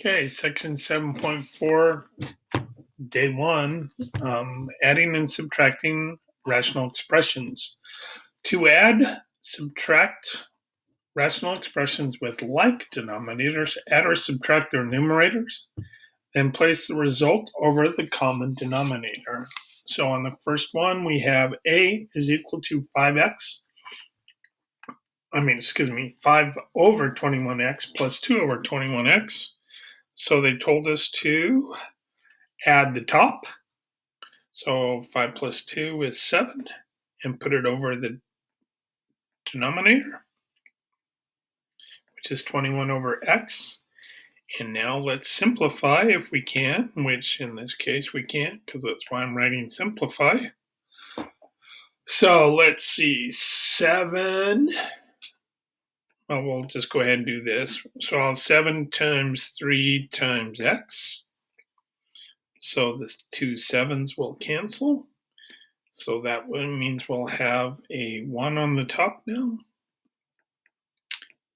Okay, section 7.4, day 1, adding and subtracting rational expressions. To add, subtract rational expressions with like denominators, add or subtract their numerators, then place the result over the common denominator. So on the first one, we have a is equal to 5 over 21x plus 2 over 21x. So they told us to add the top. So 5 plus 2 is 7, and put it over the denominator, which is 21 over x. And now let's simplify if we can, which in this case we can't, because that's why I'm writing simplify. So let's see, 7. Well, we'll just go ahead and do this. So I'll have 7 times 3 times x. So the 2 7s will cancel. So that means we'll have a 1 on the top now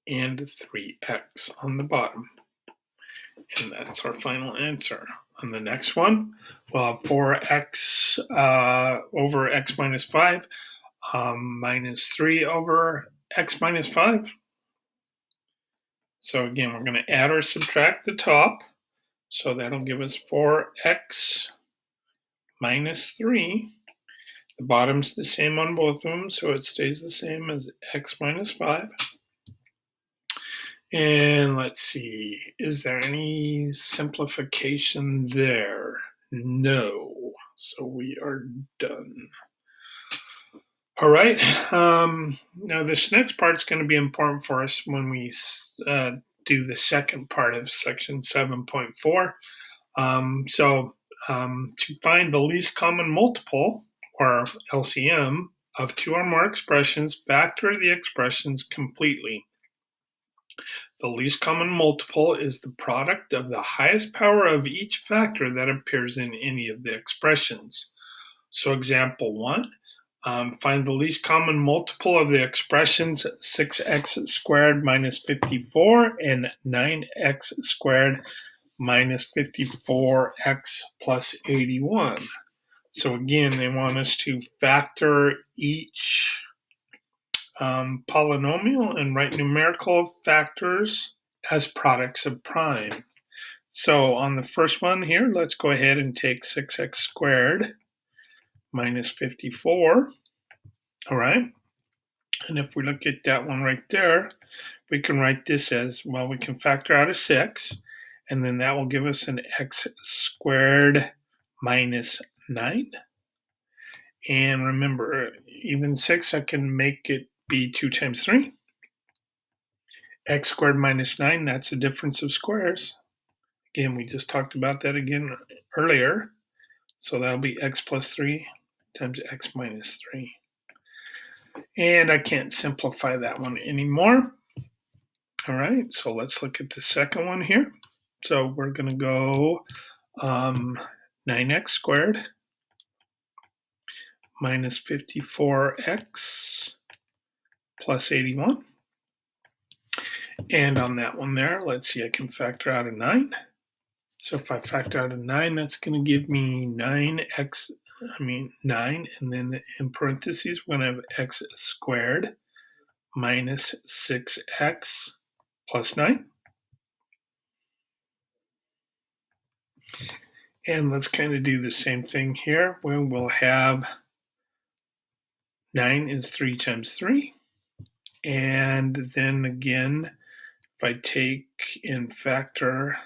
and 3x on the bottom. And that's our final answer. On the next one, we'll have 4x over x minus 5 minus 3 over x minus 5. So again, we're going to add or subtract the top. So that'll give us 4x minus 3. The bottom's the same on both of them, so it stays the same as x minus 5. And let's see, is there any simplification there? No. So we are done. All right. Now this next part is going to be important for us when we do the second part of section 7.4. To find the least common multiple, or LCM, of two or more expressions, factor the expressions completely. The least common multiple is the product of the highest power of each factor that appears in any of the expressions. So example 1, find the least common multiple of the expressions 6x squared minus 54 and 9x squared minus 54x plus 81. So again, they want us to factor each polynomial and write numerical factors as products of prime. So on the first one here, let's go ahead and take 6x squared minus 54. All right. And if we look at that one right there, we can write this as, well, we can factor out a 6, and then that will give us an x squared minus 9. And remember, even 6, I can make it be 2 times 3. X squared minus 9, that's a difference of squares. Again, we just talked about that again earlier. So that'll be x plus 3 times x minus 3. And I can't simplify that one anymore. All right, so let's look at the second one here. So we're going to go 9x squared minus 54x plus 81. And on that one there, let's see, I can factor out a 9. So if I factor out a 9, that's going to give me 9, and then in parentheses, we're going to have x squared minus 6x plus 9. And let's kind of do the same thing here, where we'll have 9 is 3 times 3. And then again, if I take and factor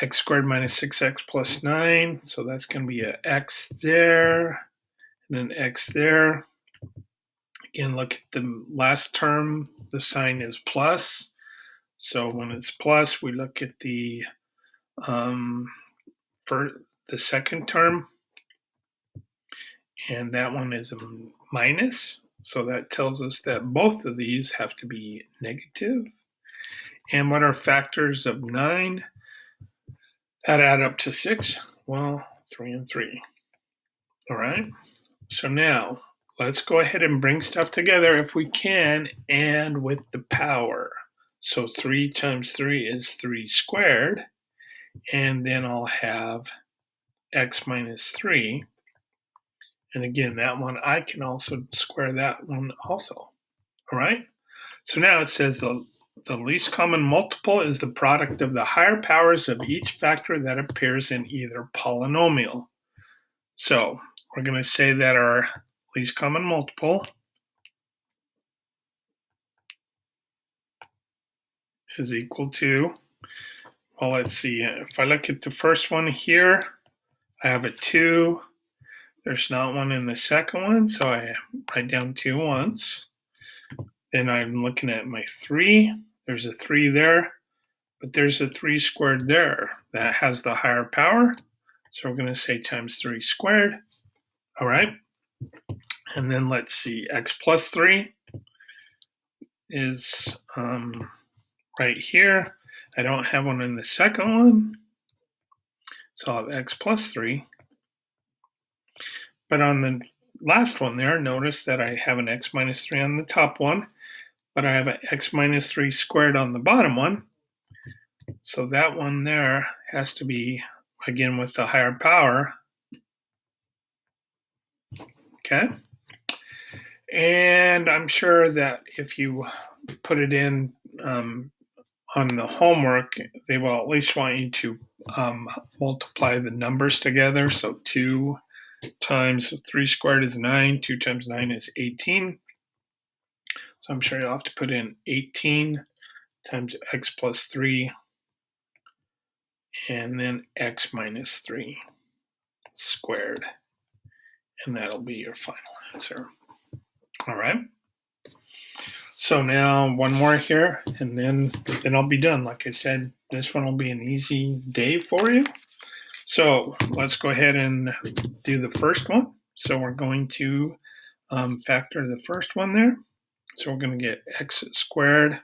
x squared minus 6x plus 9, so that's going to be an x there, and an x there. Again, look at the last term, the sign is plus. So when it's plus, we look at the for the second term, and that one is a minus. So that tells us that both of these have to be negative. And what are factors of 9 that add up to 6? Well, 3 and 3. All right. So now let's go ahead and bring stuff together if we can, and with the power. So 3 times 3 is 3 squared. And then I'll have x minus 3. And again, that one, I can also square that one also. All right? So now it says the least common multiple is the product of the higher powers of each factor that appears in either polynomial. So we're going to say that our least common multiple is equal to, well, let's see. If I look at the first one here, I have a 2. There's not one in the second one, so I write down 2 once. Then I'm looking at my 3. There's a 3 there, but there's a 3 squared there. That has the higher power, so we're going to say times 3 squared. All right. And then let's see, x plus 3 is right here. I don't have one in the second one, so I'll have x plus 3. But on the last one there, notice that I have an x minus 3 on the top one, but I have an x minus 3 squared on the bottom one. So that one there has to be, again, with the higher power. Okay. And I'm sure that if you put it in on the homework, they will at least want you to multiply the numbers together. So 2 times 3 squared is 9. 2 times 9 is 18. So I'm sure you'll have to put in 18 times x plus 3 and then x minus 3 squared. And that'll be your final answer. All right. So now one more here, and then I'll be done. Like I said, this one will be an easy day for you. So let's go ahead and do the first one. So we're going to factor the first one there. So we're going to get x squared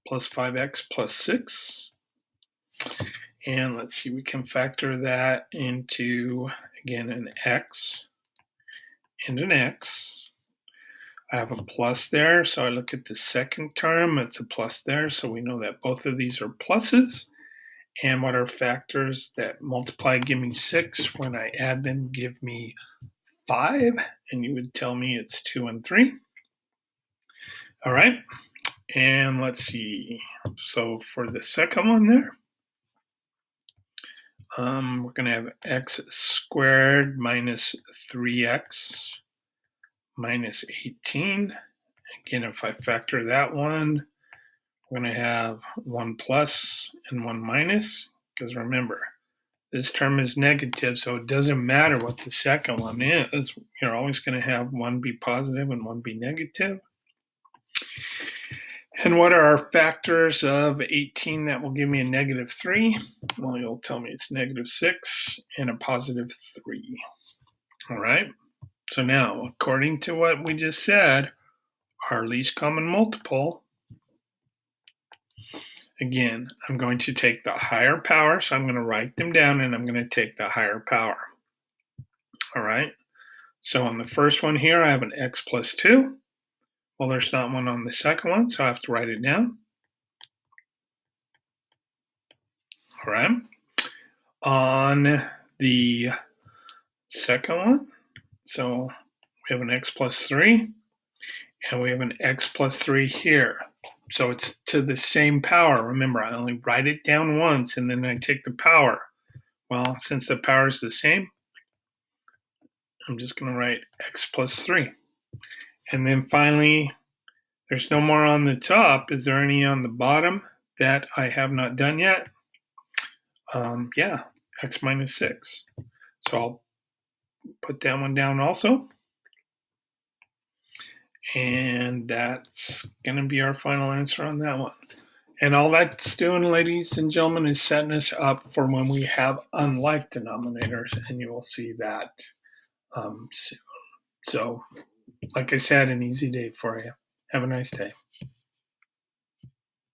plus 5x plus 6. And let's see, we can factor that into, again, an x and an x. I have a plus there, so I look at the second term, it's a plus there, so we know that both of these are pluses. And what are factors that multiply give me 6? When I add them, give me 5, and you would tell me it's 2 and 3. All right, and let's see. So for the second one there, we're going to have x squared minus 3x minus 18. Again, if I factor that one, we're going to have 1 plus and 1 minus, because remember, this term is negative, so it doesn't matter what the second one is. You're always going to have one be positive and one be negative. And what are our factors of 18 that will give me a negative 3? Well, you'll tell me it's negative 6 and a positive 3. All right. So now, according to what we just said, our least common multiple, again, I'm going to take the higher power, so I'm going to write them down, and I'm going to take the higher power. All right. So on the first one here, I have an x plus 2. Well, there's not one on the second one, so I have to write it down. All right. On the second one, so we have an x plus 3, and we have an x plus 3 here. So it's to the same power. Remember, I only write it down once, and then I take the power. Well, since the power is the same, I'm just going to write x plus 3. And then finally, there's no more on the top. Is there any on the bottom that I have not done yet? Yeah, x minus 6. So I'll put that one down also. And that's going to be our final answer on that one. And all that's doing, ladies and gentlemen, is setting us up for when we have unlike denominators, and you will see that soon. So, like I said, an easy day for you. Have a nice day.